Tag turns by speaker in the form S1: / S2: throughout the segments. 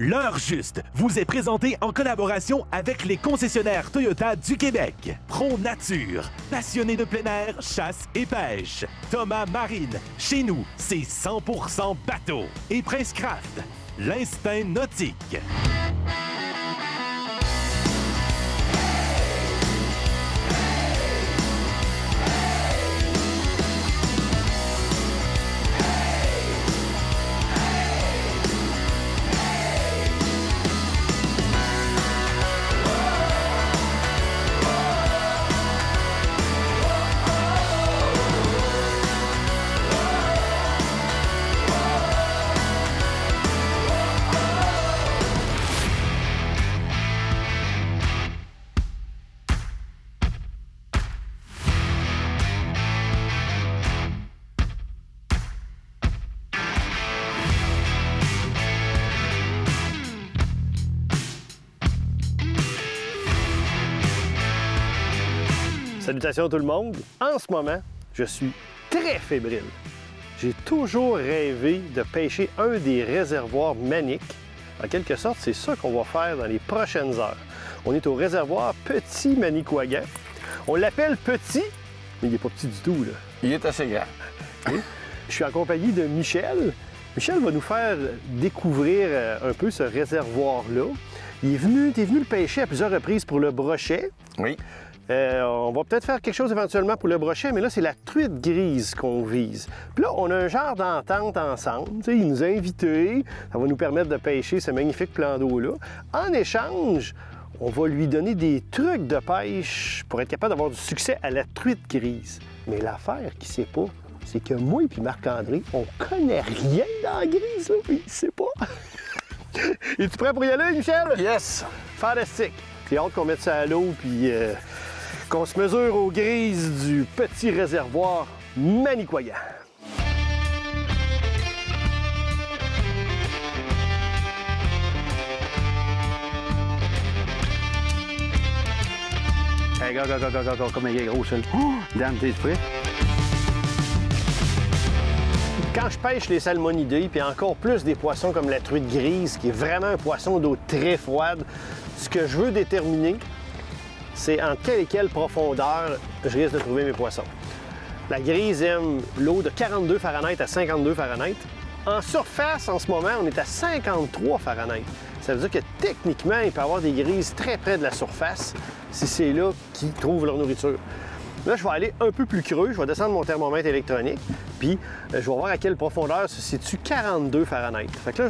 S1: L'heure juste vous est présentée en collaboration avec les concessionnaires Toyota du Québec. Pro Nature, passionné de plein air, chasse et pêche. Thomas Marine, chez nous, c'est 100% bateau. Et Prince Craft, l'instinct nautique.
S2: Salutations tout le monde. En ce moment, je suis très fébrile. J'ai toujours rêvé de pêcher un des réservoirs maniques. En quelque sorte, c'est ça qu'on va faire dans les prochaines heures. On est au réservoir Petit Manicouagan. On l'appelle petit, mais il n'est pas petit du tout, là.
S3: Il est assez grand.
S2: Oui. Je suis en compagnie de Michel. Michel va nous faire découvrir un peu ce réservoir-là. T'es venu le pêcher à plusieurs reprises pour le brochet.
S3: Oui.
S2: On va peut-être faire quelque chose éventuellement pour le brochet, mais là, c'est la truite grise qu'on vise. Puis là, on a un genre d'entente ensemble. Tu sais, il nous a invités. Ça va nous permettre de pêcher ce magnifique plan d'eau-là. En échange, on va lui donner des trucs de pêche pour être capable d'avoir du succès à la truite grise. Mais l'affaire qu'il ne sait pas, c'est que moi et Marc-André, on connaît rien dans la grise, là, puis il ne sait pas. Es-tu prêt pour y aller, Michel?
S3: Yes!
S2: Fantastique! J'ai hâte qu'on mette ça à l'eau, puis qu'on se mesure aux grises du petit réservoir Manicouagan.
S4: Hey, go, comme il est gros, ça. Dan, t'es prêt?
S2: Quand je pêche les salmonidés, puis encore plus des poissons comme la truite grise, qui est vraiment un poisson d'eau très froide, ce que je veux déterminer, c'est en quelle et quelle profondeur je risque de trouver mes poissons. La grise aime l'eau de 42 Fahrenheit à 52 Fahrenheit. En surface, en ce moment, on est à 53 Fahrenheit. Ça veut dire que techniquement, il peut y avoir des grises très près de la surface si c'est là qu'ils trouvent leur nourriture. Là, je vais aller un peu plus creux, je vais descendre mon thermomètre électronique, puis je vais voir à quelle profondeur se situe 42 Fahrenheit. Fait que là,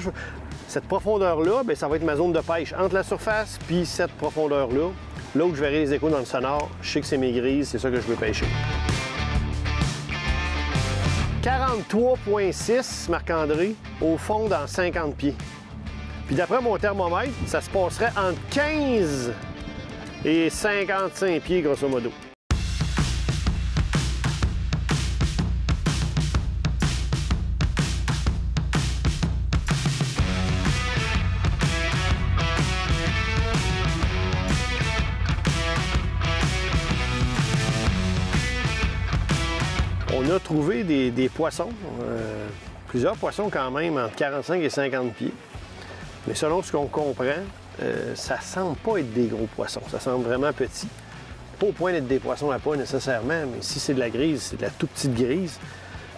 S2: cette profondeur-là, ça va être ma zone de pêche entre la surface puis cette profondeur-là. Là où je verrai les échos dans le sonore, je sais que c'est mes grises, c'est ça que je veux pêcher. 43,6, Marc-André, au fond dans 50 pieds. Puis d'après mon thermomètre, ça se passerait entre 15 et 55 pieds, grosso modo. On a trouvé des poissons, plusieurs poissons quand même, entre 45 et 50 pieds. Mais selon ce qu'on comprend, ça semble pas être des gros poissons, ça semble vraiment petit. Pas au point d'être des poissons à pas nécessairement, mais si c'est de la grise, c'est de la toute petite grise.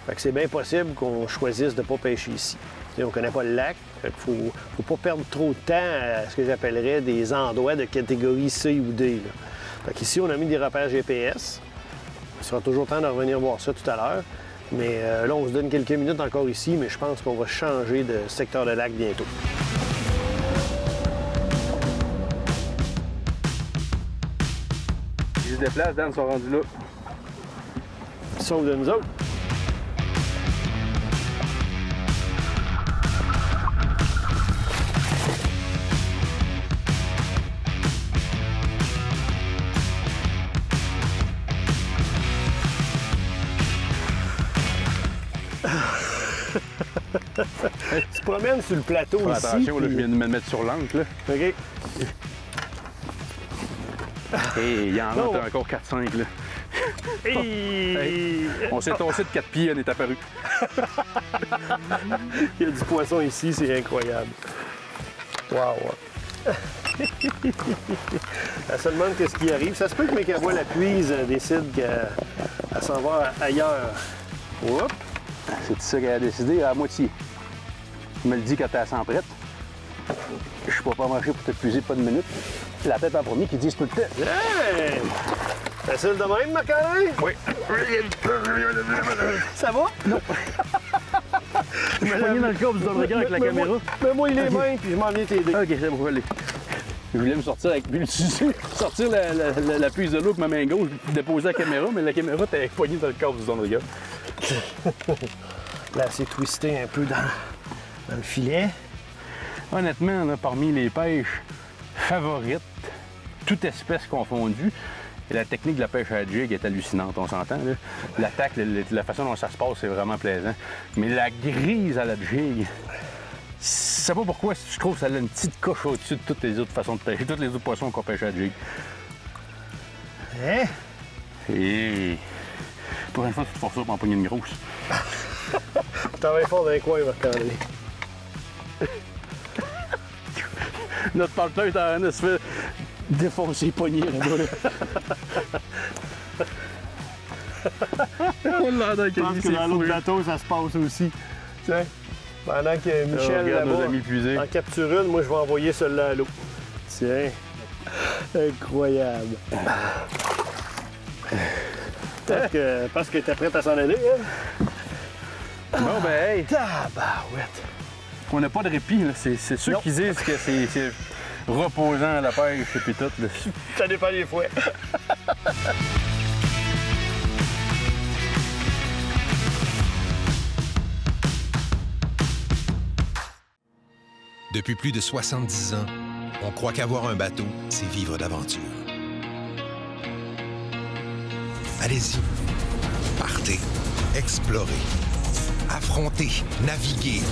S2: Fait que c'est bien possible qu'on choisisse de ne pas pêcher ici. T'sais, on ne connaît pas le lac, il faut pas perdre trop de temps à ce que j'appellerais des endroits de catégorie C ou D. Là. Fait qu'ici, on a mis des repères GPS. Il sera toujours temps de revenir voir ça tout à l'heure. Mais là, on se donne quelques minutes encore ici, mais je pense qu'on va changer de secteur de lac bientôt.
S4: Ils se déplacent, Dan, ils sont rendus là.
S2: Sauf de nous autres. Tu te promènes sur le plateau ici.
S4: Attention,
S2: puis...
S4: là, je viens de me mettre sur l'encre, là.
S2: OK.
S4: Et il en rentre encore 4-5, là. Hey, on s'est tossé de 4 pieds, on est apparu.
S2: Il y a du poisson ici, c'est incroyable. Wow! Elle se demande qu'est-ce qui arrive. Ça se peut que mes cowboys la puise décident qu'elle s'en va ailleurs. Oups!
S4: C'est ça qu'elle a décidé à la moitié. Tu me le dis quand t'es à 100 prête. Je peux pas marcher pour te puiser pas de minutes. La tête en premier qui dit tout le temps.
S2: Hey! Facile de même, Marc-André?
S4: Oui.
S2: Ça va?
S4: Non. Je suis poigné dans le corps du regard avec la caméra.
S2: Mets-moi les mains, puis je m'en viens t'aider.
S4: Ok, c'est bon, allez. Je voulais me sortir avec sortir la puise de l'eau avec ma main gauche puis déposer la caméra, mais la caméra était poignée dans le corps du regard.
S2: Là, c'est twisté un peu dans le filet.
S4: Honnêtement, là, parmi les pêches favorites, toute espèce confondue, la technique de la pêche à la jig est hallucinante, on s'entend. L'attaque, la façon dont ça se passe, c'est vraiment plaisant. Mais la grise à la jig, je sais pas pourquoi, je trouve que ça a une petite coche au-dessus de toutes les autres façons de pêcher, tous les autres poissons qu'on pêche à la jig.
S2: Hein?
S4: Et pour une fois, tu te forces ça pour empoigner une grosse.
S2: T'en vas fort dans les coins, Marc-André.
S4: Notre partenaire est en train de se faire défoncer les poignets là-bas.
S2: Je pense que dans l'autre bateau, ça se passe aussi. Tiens, pendant que Michel là-bas en capture une, moi je vais envoyer celui-là à l'eau. Tiens, incroyable. Parce que t'es prête à s'en aller, hein?
S4: Bon, ben, hey!
S2: Tabarouette!
S4: On n'a pas de répit, là. C'est ceux qui disent que c'est reposant à la pêche et puis tout. Là.
S2: Ça dépend des fois.
S3: Depuis plus de 70 ans, on croit qu'avoir un bateau, c'est vivre d'aventure. Allez-y, partez, explorez, affrontez, naviguez.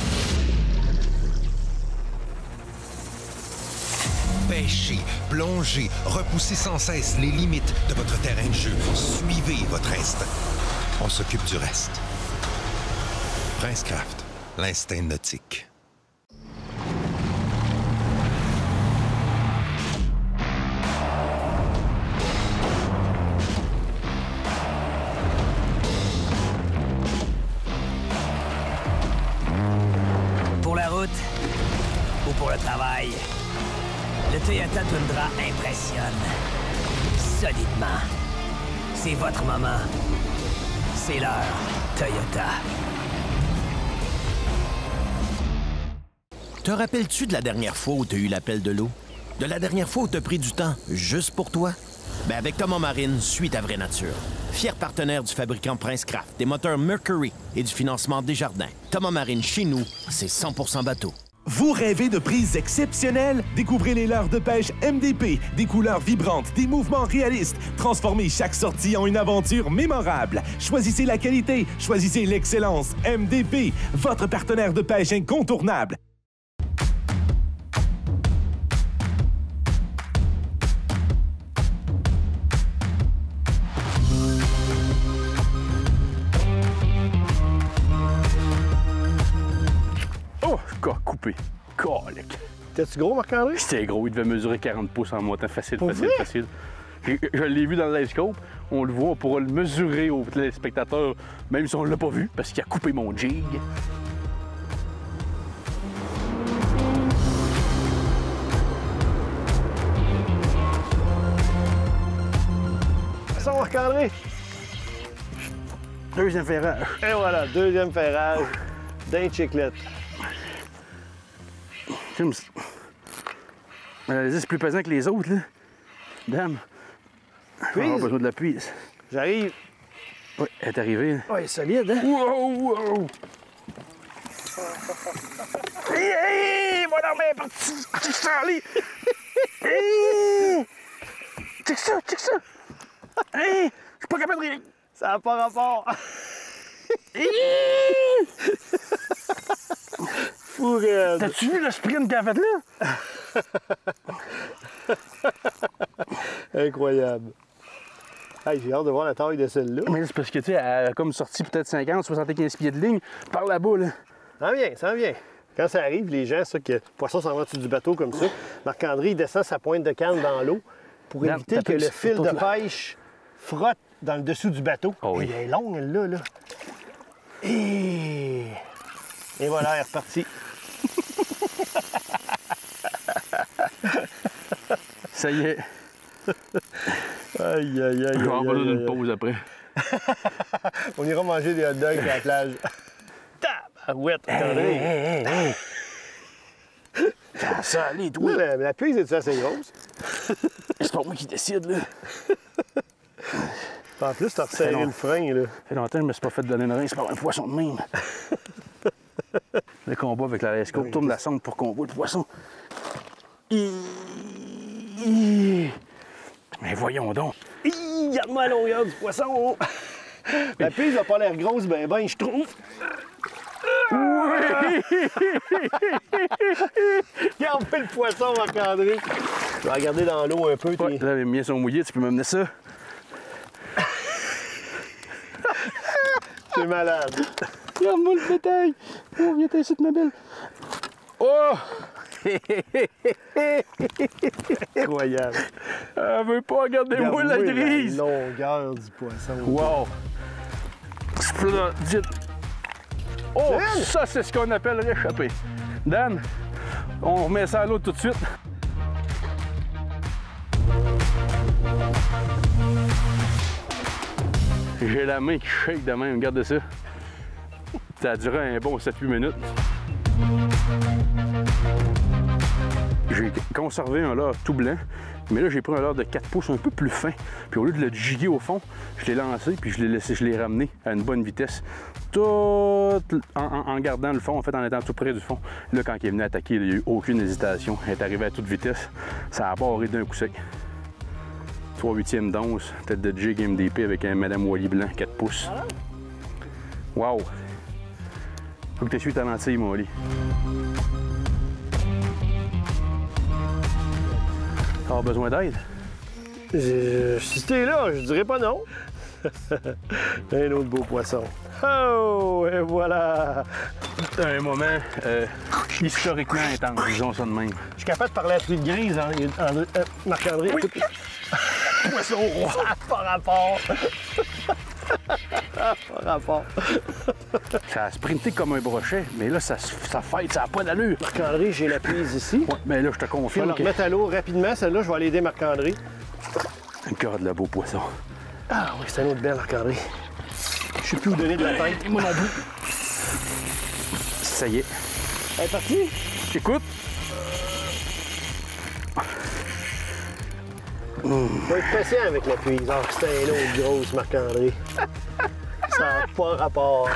S3: Pêchez, plongez, repoussez sans cesse les limites de votre terrain de jeu. Suivez votre instinct. On s'occupe du reste. Princecraft, l'instinct nautique.
S5: Pour la route ou pour le travail, le Toyota Tundra impressionne solidement. C'est votre moment. C'est l'heure, Toyota.
S6: Te rappelles-tu de la dernière fois où tu as eu l'appel de l'eau? De la dernière fois où tu as pris du temps juste pour toi? Ben avec Thomas Marine, suis ta vraie nature. Fier partenaire du fabricant Princecraft, des moteurs Mercury et du financement Desjardins. Thomas Marine, chez nous, c'est 100% bateau.
S1: Vous rêvez de prises exceptionnelles? Découvrez les leurres de pêche MDP, des couleurs vibrantes, des mouvements réalistes. Transformez chaque sortie en une aventure mémorable. Choisissez la qualité, choisissez l'excellence. MDP, votre partenaire de pêche incontournable.
S4: Oh, coupé. Colique.
S2: T'es-tu gros, Marc-André?
S4: C'était gros, il devait mesurer 40 pouces en montant. Facile,
S2: Pour
S4: facile,
S2: vrai?
S4: facile. Je l'ai vu dans le live scope. On le voit, on pourra le mesurer aux téléspectateurs, même si on ne l'a pas vu, parce qu'il a coupé mon jig.
S2: Ça, Marc-André?
S4: Deuxième ferrage.
S2: Et voilà, deuxième ferrage d'un chiclette.
S4: C'est plus pesant que les autres, là. Dame. On a besoin de la puise.
S2: J'arrive.
S4: Oui, elle est arrivée. Là.
S2: Ouais, solide, hein?
S4: Wow, wow! Hey, mon arme est partie! Check ça, allez! Hey! Check ça, check ça! Hey! Je suis pas capable de rien!
S2: Ça n'a pas rapport. Fou raide.
S4: T'as-tu vu le sprint qu'elle a fait là?
S2: Incroyable. Hey, j'ai hâte de voir la taille de celle-là.
S4: Mais c'est parce que, tu sais, elle a comme sorti peut-être 50, 75 pieds de ligne par là-bas, là.
S2: Ça en vient, ça en vient. Quand ça arrive, les gens, ça, que le poisson s'en va dessus du bateau comme ça, Marc-André, il descend sa pointe de canne dans l'eau pour éviter que le fil de pêche frotte dans le dessous du bateau.
S4: Oh oui.
S2: Elle est longue, elle, là. Et voilà, elle est repartie.
S4: Ça y est.
S2: Aïe, aïe, aïe.
S4: Je vais en avoir une pause après.
S2: On ira manger des hot dogs à la plage. Tabarouette, Marc-André.
S4: Hey. Ça allait, toi.
S2: La puise, est-tu assez grosse?
S4: C'est pas moi qui décide, là.
S2: En plus, t'as resserré le frein, là.
S4: Ça fait longtemps que je me suis pas fait donner une rince par un poisson de même. Le combat avec la escope, tourne la sonde pour qu'on voit le poisson. Mais voyons donc.
S2: Regarde-moi la longueur du poisson. La pise n'a pas l'air grosse, ben, je trouve. Oui! Regarde-moi le poisson, Marc-André. Je vais regarder dans l'eau un peu.
S4: Ouais, là, les miens sont mouillés, tu peux m'amener ça?
S2: C'est malade.
S4: Regarde-moi le bétail. Oh, viens ici, ma belle. Oh!
S2: Incroyable.
S4: Elle veut pas, regardez-moi la grise.
S2: La longueur du poisson.
S4: Wow! Splendide. Oh, Dan? Ça, c'est ce qu'on appelle réchapper. Dan, on remet ça à l'eau tout de suite. J'ai la main qui shake de même, regardez ça. Ça a duré un bon 7-8 minutes. J'ai conservé un leurre tout blanc, mais là j'ai pris un leurre de 4 pouces un peu plus fin. Puis au lieu de le jiguer au fond, je l'ai lancé puis je l'ai ramené à une bonne vitesse. Tout en gardant le fond, en fait en étant tout près du fond. Là quand il est venu attaquer, il n'y a eu aucune hésitation. Il est arrivé à toute vitesse. Ça a barré d'un coup sec. 3/8 d'once, tête de jig MDP avec un Madame Wally blanc, 4 pouces. Wow! Faut que tu essuies ta lentille, mon Wally. T'as besoin d'aide?
S2: Si t'es là, je dirais pas non. Un autre beau poisson. Oh, et voilà!
S4: Un moment historiquement intense, disons ça de même.
S2: Je suis capable de parler à truite grise, Marc-André.
S4: Oui. Poisson roi!
S2: Pas rapport! Pas rapport!
S4: Ça a sprinté comme un brochet, mais là, ça fight, ça n'a pas d'allure.
S2: Marc-André, j'ai la prise ici.
S4: Ouais, mais là, je te
S2: Je vais
S4: confirme
S2: la remettre à l'eau rapidement. Celle-là, je vais aller aider Marc-André.
S4: Encore de la beau poisson.
S2: Ah oui, c'est un autre belle, Marc-André. Je sais plus où donner de la tête.
S4: Moi non plus. Ça y est.
S2: Elle est partie?
S4: Écoute.
S2: Faut être patient avec la prise. Ah, c'est un autre grosse, Marc-André. Ça n'a pas rapport.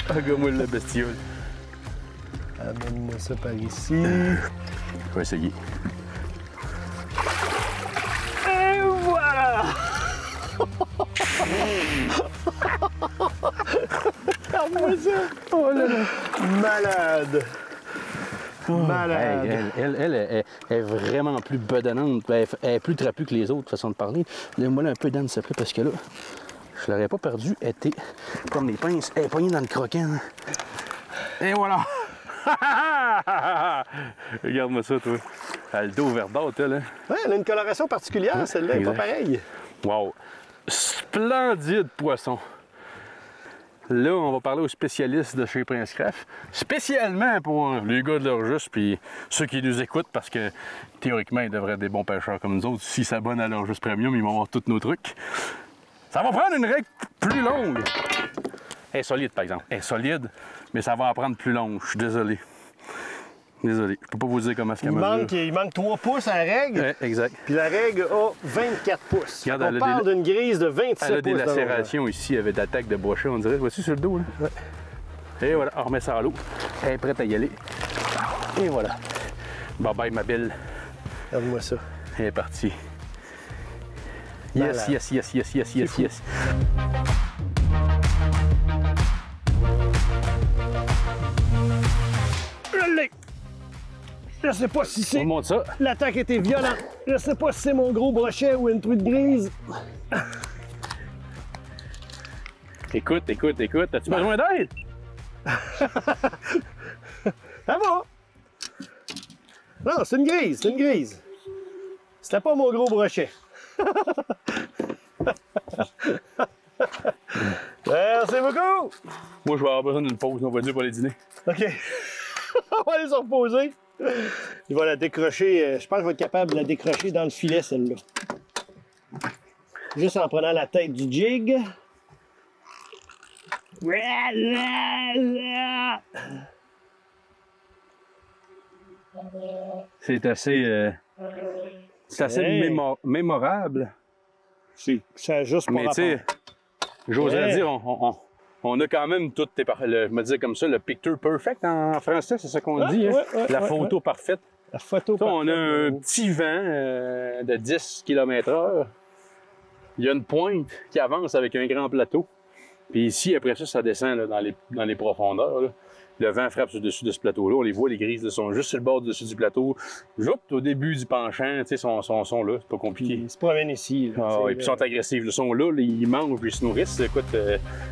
S4: Regarde-moi la bestiole.
S2: Amène-moi ça par ici.
S4: Je vais essayer.
S2: Et voilà! Regarde-moi ça! Oh là là! Malade! Malade!
S4: Hey, elle est vraiment plus bedonnante. Elle est plus trapue que les autres, façon de parler. Donne-moi là un peu d'âne, s'il te plaît, parce que là, je l'aurais pas perdu. Elle était comme les pinces. Elle est poignée dans le croquant. Et voilà! Regarde-moi ça, toi. Elle a le dos vert d'autre, elle. Hein?
S2: Ouais, elle a une coloration particulière, celle-là. Elle n'est pas pareille.
S4: Wow! Splendide poisson! Là, on va parler aux spécialistes de chez Prince Craft, spécialement pour les gars de leur juste puis ceux qui nous écoutent, parce que théoriquement, ils devraient être des bons pêcheurs comme nous autres. S'ils s'abonnent à leur juste premium, ils vont avoir tous nos trucs. Ça va prendre une règle plus longue. Elle est solide, par exemple. Elle est solide, mais ça va en prendre plus longue. Je suis désolé. Désolé. Je peux pas vous dire comment est-ce qu'elle
S2: Il manque 3 pouces à la règle.
S4: Ouais, exact.
S2: Puis la règle a 24 pouces.
S4: Regarde,
S2: on parle d'une grise de 27 pouces.
S4: Elle a des lacérations ici avec d'attaque de brochet, on dirait. Vois-tu sur le dos, là?
S2: Ouais.
S4: Et voilà, on remet ça à l'eau. Elle est prête à y aller. Et voilà. Bye bye, ma belle.
S2: Regarde-moi ça.
S4: Elle est partie. Yes, yes, yes, yes, yes, yes, yes.
S2: Je l'ai! Je sais pas si c'est...
S4: On monte ça.
S2: L'attaque était violente. Je sais pas si c'est mon gros brochet ou une truite grise.
S4: Écoute. As-tu besoin d'aide?
S2: Ça va! Non, c'est une grise, c'est une grise. C'était pas mon gros brochet. Merci beaucoup!
S4: Moi, je vais avoir besoin d'une pause, on va dire pour les dîner.
S2: OK. On va aller se reposer. Je vais la décrocher. Je pense que je vais être capable de la décrocher dans le filet, celle-là. Juste en prenant la tête du jig.
S4: C'est assez mémorable.
S2: Ça a juste pas
S4: Mais tu sais,
S2: rapport.
S4: j'oserais
S2: Ouais.
S4: dire, on a quand même tout, je me disais comme ça, le picture perfect en français, c'est ça qu'on dit, hein? La photo parfaite.
S2: La photo
S4: Ça, on a un
S2: parfaite.
S4: petit vent de 10 km/h. Il y a une pointe qui avance avec un grand plateau. Puis ici, après ça, ça descend là, dans les profondeurs. Là. Le vent frappe sur le dessus de ce plateau-là. On les voit, les grises là, sont juste sur le bord dessus du plateau. Joup, au début du penchant, tu sais, sont là. C'est pas compliqué.
S2: Ils se promènent ici. Là,
S4: Ah, et puis ils sont agressifs. Ils sont là, ils mangent, puis ils se nourrissent. Écoute,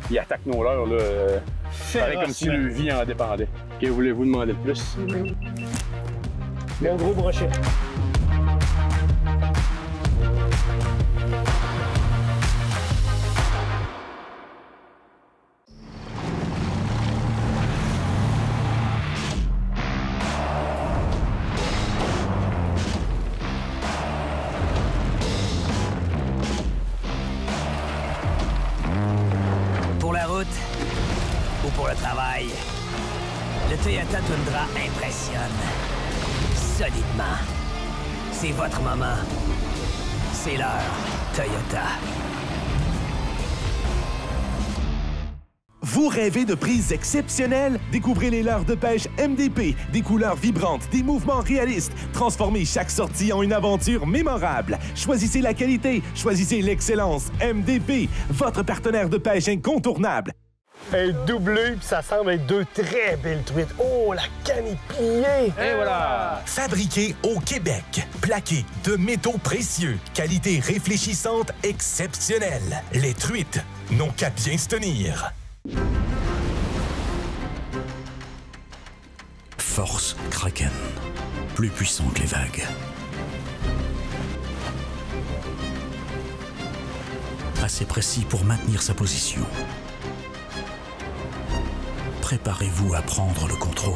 S4: ils attaquent nos leurs. Pareil comme si leur vie en dépendait. Que voulez-vous demander de plus?
S2: Mon gros brochet.
S5: Pour la route ou pour le travail, le Toyota Tundra impressionne solidement. C'est votre moment. C'est l'heure Toyota.
S1: Vous rêvez de prises exceptionnelles? Découvrez les leurres de pêche MDP, des couleurs vibrantes, des mouvements réalistes. Transformez chaque sortie en une aventure mémorable. Choisissez la qualité, choisissez l'excellence. MDP, votre partenaire de pêche incontournable.
S2: Elle est doublée, puis ça semble être deux très belles truites. Oh, la canne est pliée!
S4: Et voilà!
S1: Fabriqué au Québec, plaqué de métaux précieux, qualité réfléchissante exceptionnelle. Les truites n'ont qu'à bien se tenir.
S7: Force Kraken. Plus puissant que les vagues. Assez précis pour maintenir sa position. Préparez-vous à prendre le contrôle.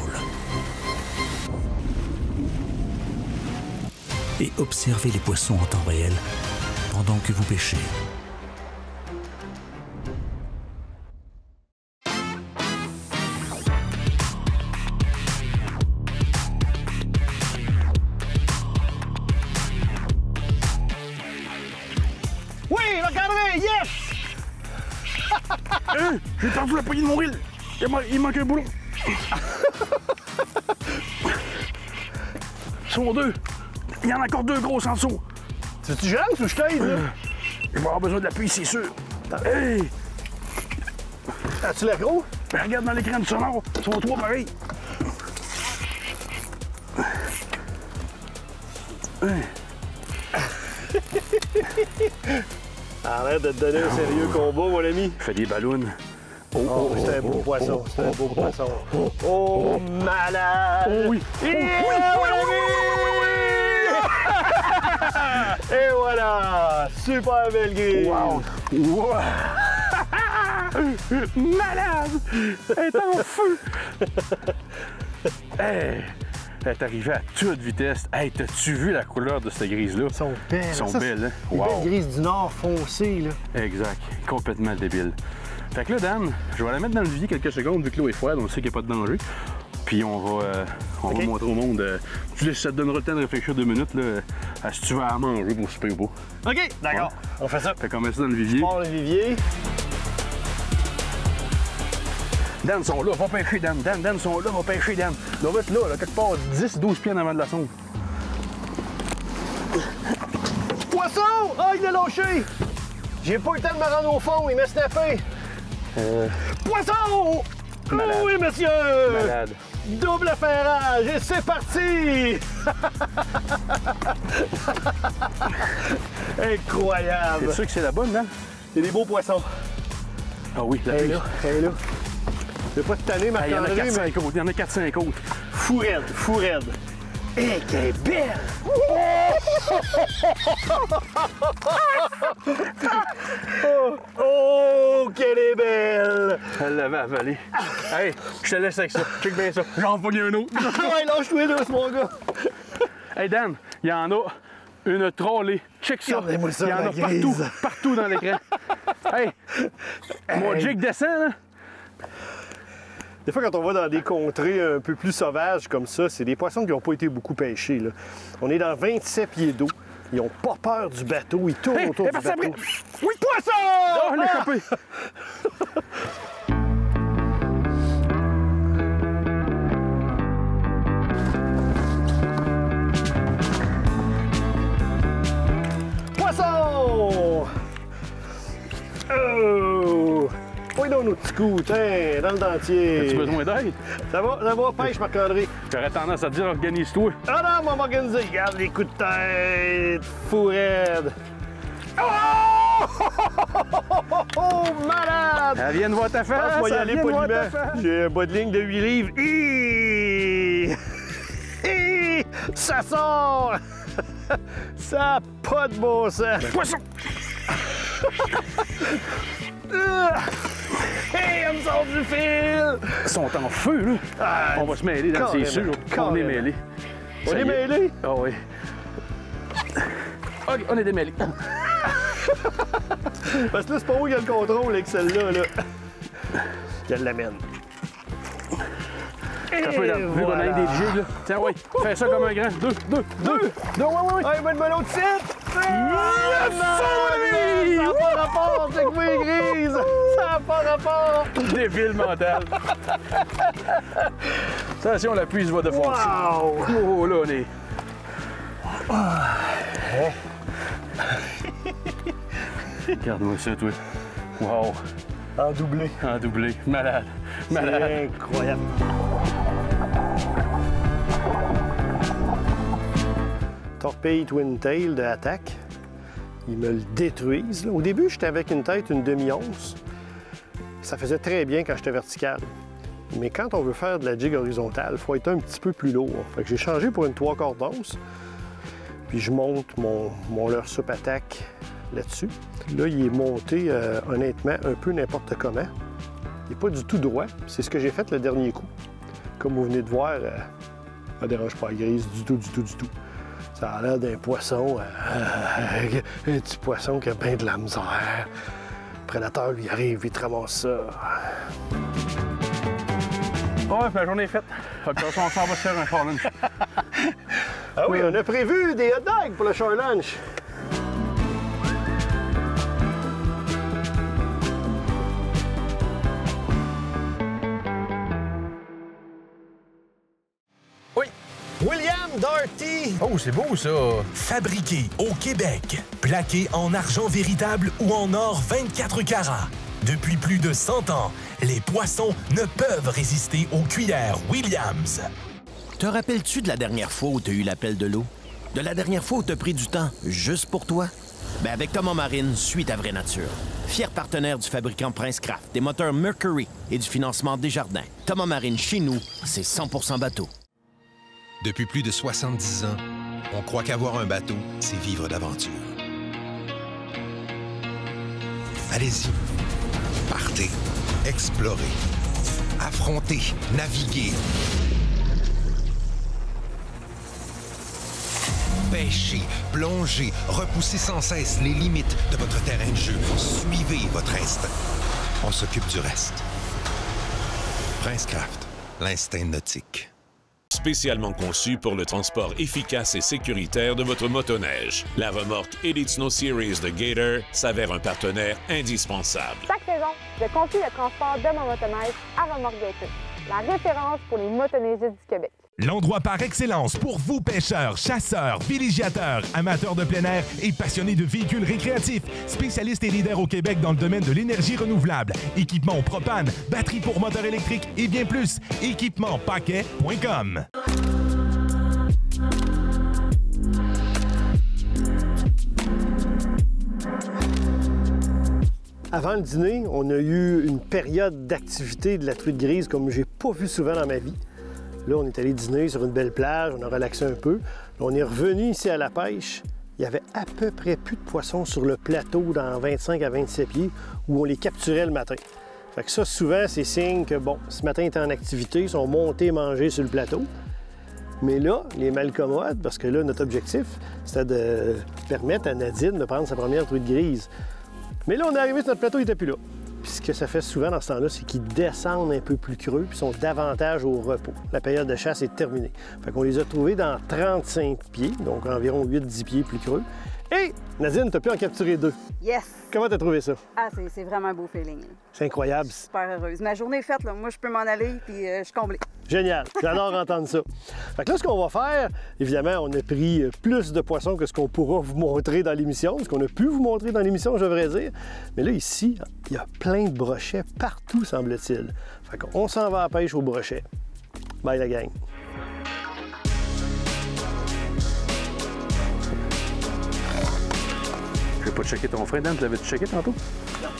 S7: Et observez les poissons en temps réel pendant que vous pêchez.
S2: Oui, regardez, yes!
S4: J'ai perdu la poignée de mon reel! Il manque un boulon! Ils sont deux! Il y en a encore deux grosses en dessous!
S2: C'est-tu jeune ou je t'aide, là?
S4: Il va avoir besoin d'appui, c'est sûr! Hey!
S2: As-tu l'aggro?
S4: Ben, regarde dans l'écran du sonore, ils sont trois pareils!
S2: Arrête de te donner un sérieux combat, mon ami.
S4: Fais des ballons.
S2: Oh, c'est un beau poisson, c'est un beau poisson. Oh, malade!
S4: Oh oui!
S2: Et voilà! Super belle grille!
S4: Wow! Wow! Malade! Elle est en feu! Hey! Elle est arrivée à toute vitesse. Hey, t'as-tu vu la couleur de cette grise-là?
S2: Elles sont belles.
S4: Elles sont belles, hein?
S2: Les
S4: Wow!
S2: belles grises du Nord foncées, là.
S4: Exact. Complètement débile. Fait que là, Dan, je vais la mettre dans le vivier quelques secondes vu que l'eau est froide, on sait qu'il n'y a pas de danger. Puis on va montrer au monde. Ça te donnera le temps de réfléchir 2 minutes là, à si tu vas à manger pour souper ou pas.
S2: OK, d'accord. On fait ça.
S4: Fait qu'on met ça dans le vivier.
S2: Port le vivier.
S4: Dan sont là, va pêcher, Dan. Dan sont là, va pêcher, Dan. Là, va être là, quelque part 10-12 pieds en avant de la sonde.
S2: Poisson! Ah, il a lâché! J'ai pas eu le temps de me rendre au fond, il m'a snappé. Poisson!
S4: Malade.
S2: Oui, monsieur!
S4: Malade.
S2: Double ferrage et c'est parti! Incroyable!
S4: T'es sûr que c'est la bonne, Dan?
S2: C'est des beaux poissons.
S4: Ah oui, la
S2: Elle est
S4: pêche.
S2: là, elle est là. Je vais pas te tanner,
S4: Il y en a
S2: Marc-André,
S4: 4-5
S2: mais
S4: autres, il y en a 4-5 autres.
S2: fou raide, fou raide. Hé, qu'elle est belle! Oh, qu'elle est belle!
S4: Elle l'avait avalé. Hey, je te laisse avec ça. Check bien ça. J'en voulais un autre.
S2: Ouais, lâche-toi là, mon gars!
S4: Hey Dan, il y en a une trollée. Check ça.
S2: Regardez-moi ça,
S4: il y en
S2: la
S4: a
S2: grise.
S4: partout dans l'écran. Hey, mon jig descend, là.
S2: Des fois, quand on va dans des contrées un peu plus sauvages comme ça, c'est des poissons qui n'ont pas été beaucoup pêchés, là. On est dans 27 pieds d'eau. Ils n'ont pas peur du bateau. Ils tournent autour du bateau.
S4: Oui, poisson! Oh, on l'a chopé.
S2: Poisson! Oh! Oui, dans nos petits coups, tiens, dans le dentier.
S4: As-tu besoin d'aide?
S2: Ça va, pêche, Marc-André.
S4: J'aurais tendance à te dire, organise-toi.
S2: Ah non, on va m'organiser. Regarde les coups de tête, fou raide. Oh, malade!
S4: Elle vient de voir ta face.
S2: Je vais y
S4: elle
S2: aller
S4: vient de voir ta
S2: poliment.
S4: face.
S2: J'ai un bas de ligne de 8 livres. Ça sort! Ça n'a pas de bon sens.
S4: Poisson!
S2: Hey, elle me sort du fil!
S4: Ils sont en feu, là.
S2: Ah,
S4: On va se mêler, Dan, c'est sûr. On est mêlés.
S2: On
S4: Ça
S2: est
S4: y
S2: mêlés?
S4: Ah oui. OK, on est démêlés.
S2: Parce que là, c'est pas où il y a le contrôle avec celle-là. Là. Je l'amène.
S4: Un peu, Dan. Vu qu'on a des jigs, là. Tiens, oui. Fais ça comme un grand. Deux. Ouais.
S2: Ah, il va de l'autre site!
S4: Yes,
S2: Ça n'a pas rapport avec mes grises! Ça n'a pas rapport!
S4: Débile mental. Attention, la puise va défoncer.
S2: Wow!
S4: Oh, là, on est... Regarde-moi ça, toi. Wow.
S2: En doublé.
S4: En doublé. Malade. Malade.
S2: C'est incroyable. Torpille Twin Tail de Attack. Ils me le détruisent. Là. Au début, j'étais avec une tête, une demi-once. Ça faisait très bien quand j'étais vertical. Mais quand on veut faire de la jig horizontale, il faut être un petit peu plus lourd. Fait que j'ai changé pour une 3/4 d'once. Puis je monte mon leurre soupe Attack là-dessus. Là, il est monté, honnêtement, un peu n'importe comment. Il n'est pas du tout droit. C'est ce que j'ai fait le dernier coup. Comme vous venez de voir, ça ne dérange pas la grise du tout. Ça a l'air d'un poisson, un petit poisson qui a bien de la misère. Le prédateur, lui, arrive, il te ramasse ça.
S4: Ouais, la journée est faite. De toute façon, on s'en va se faire un char lunch.
S2: Ah oui, on a prévu des hot dogs pour le char lunch.
S4: Oui.
S2: William Darty.
S4: Oh, c'est beau, ça.
S1: Fabriqué au Québec, plaqué en argent véritable ou en or 24 carats. Depuis plus de 100 ans, les poissons ne peuvent résister aux cuillères Williams.
S6: Te rappelles-tu de la dernière fois où tu as eu l'appel de l'eau? De la dernière fois où tu as pris du temps juste pour toi? Ben avec Thomas Marine, suis ta vraie nature. Fier partenaire du fabricant Princecraft, des moteurs Mercury et du financement Desjardins. Thomas Marine, chez nous, c'est 100% bateau.
S3: Depuis plus de 70 ans, on croit qu'avoir un bateau, c'est vivre d'aventure. Allez-y. Partez, explorez, affrontez, naviguez. Pêchez, plongez, repoussez sans cesse les limites de votre terrain de jeu. Suivez votre instinct. On s'occupe du reste. Princecraft, l'instinct nautique.
S8: Spécialement conçu pour le transport efficace et sécuritaire de votre motoneige, la remorque Elite Snow Series de Gator s'avère un partenaire indispensable.
S9: Chaque saison, je confie le transport de mon motoneige à Remorque Gator, la référence pour les motoneigistes du Québec.
S1: L'endroit par excellence pour vous pêcheurs, chasseurs, villégiateurs, amateurs de plein air et passionnés de véhicules récréatifs. Spécialiste et leader au Québec dans le domaine de l'énergie renouvelable. Équipement propane, batterie pour moteur électrique et bien plus. Équipement-paquet.com.
S2: Avant le dîner, on a eu une période d'activité de la truite grise comme j'ai pas vu souvent dans ma vie. Là, on est allé dîner sur une belle plage, on a relaxé un peu. Là, on est revenu ici à la pêche. Il y avait à peu près plus de poissons sur le plateau dans 25 à 27 pieds où on les capturait le matin. Fait que ça, souvent, c'est signe que, bon, ce matin, ils étaient en activité, ils sont montés manger sur le plateau. Mais là, les malcommodes, parce que là, notre objectif, c'était de permettre à Nadine de prendre sa première truite grise. Mais là, on est arrivé sur notre plateau, il n'était plus là. Puis ce que ça fait souvent dans ce temps-là, c'est qu'ils descendent un peu plus creux puis sont davantage au repos. La période de chasse est terminée. Fait qu'on les a trouvés dans 35 pieds, donc environ 8-10 pieds plus creux. Et Nadine, t'as pu en capturer 2.
S10: Yes!
S2: Comment t'as trouvé ça?
S10: Ah, c'est vraiment un beau feeling.
S2: C'est incroyable.
S10: Je suis super heureuse. Ma journée est faite, là. Moi, je peux m'en aller, puis je suis comblée.
S2: Génial! J'adore entendre ça. Fait que là, ce qu'on va faire, évidemment, on a pris plus de poissons que ce qu'on pourra vous montrer dans l'émission, ce qu'on a pu vous montrer dans l'émission, je devrais dire. Mais là, ici, il y a plein de brochets partout, semble-t-il. Fait qu'on s'en va à la pêche aux brochets. Bye, la gang!
S4: Je vais pas checker ton frein, Dan. Tu l'avais-tu checké tantôt?
S2: Non.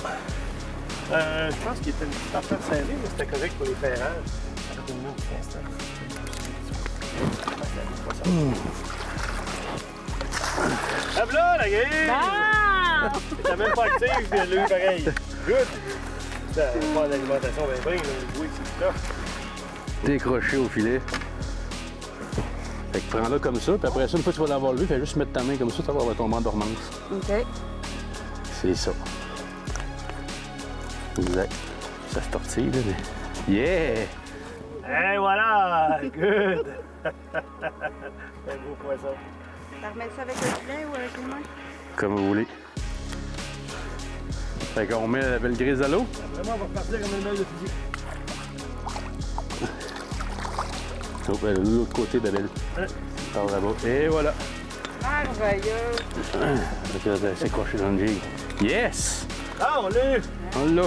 S2: Je pense qu'il était une petite affaire serrée, mais c'était correct pour les ferrages. Attendez-moi un petit instant. Hop là, la grille!
S10: Ah!
S2: T'as même pas active, puis elle l'a eu pareil. Good! C'est pas d'alimentation bien bien, le bruit, c'est là.
S4: Décroché au filet. Fait que prends-la comme ça, puis après ça, une fois que tu vas l'avoir levé, fais juste mettre ta main comme ça, ça va tomber en dormance.
S10: OK.
S4: C'est ça. Exact. Ça se tortille, là, mais... Yeah!
S2: Et voilà! Good! Un beau poisson.
S10: Tu remets ça avec le filet ou avec les mains?
S4: Comme vous voulez. Fait qu'on met la belle grise à l'eau.
S2: Vraiment, on va repartir comme une belle de fusil.
S4: Oh, ben, de l'autre côté, Babel. Par là-bas. Et voilà.
S10: Merveilleux.
S4: C'est croché dans le jig. Yes!
S2: Ah, on l'a eu!
S4: On l'a.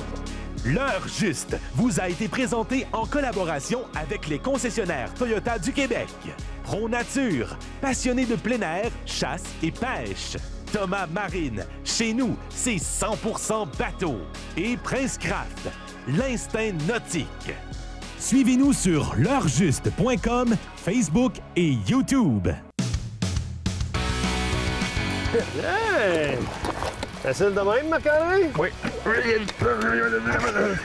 S1: L'heure juste vous a été présenté en collaboration avec les concessionnaires Toyota du Québec. Pro Nature, passionné de plein air, chasse et pêche. Thomas Marine, chez nous, c'est 100% bateau. Et Prince Craft, l'instinct nautique. Suivez-nous sur l'heurejuste.com, Facebook et YouTube.
S2: Hey! Facile de même, Marc-André?
S4: Oui.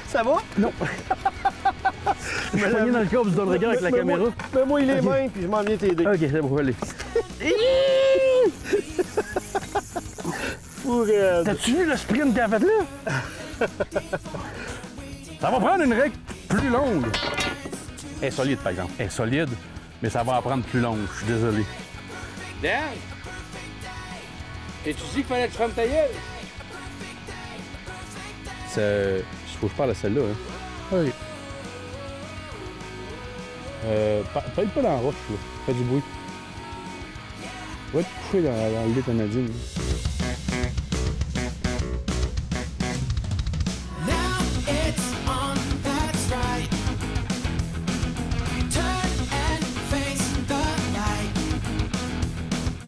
S2: Ça va?
S4: Non. Je suis pogné dans le corps du don de regard avec la caméra.
S2: Mets-moi les mains, puis je m'en viens t'aider.
S4: OK, c'est bon, allez. T'as-tu vu le sprint qu'elle a fait là? Ça va prendre une règle plus longue. Elle est solide, par exemple. Elle est solide, mais ça va en prendre plus longue. Je suis désolé. Dan! T'es-tu dit qu'il fallait que tu fermes ta gueule? Il faut que je parle à celle-là, hein? Oui. Parle pas dans la roche, là. Fais du bruit. Va te coucher dans le lit de Nadine.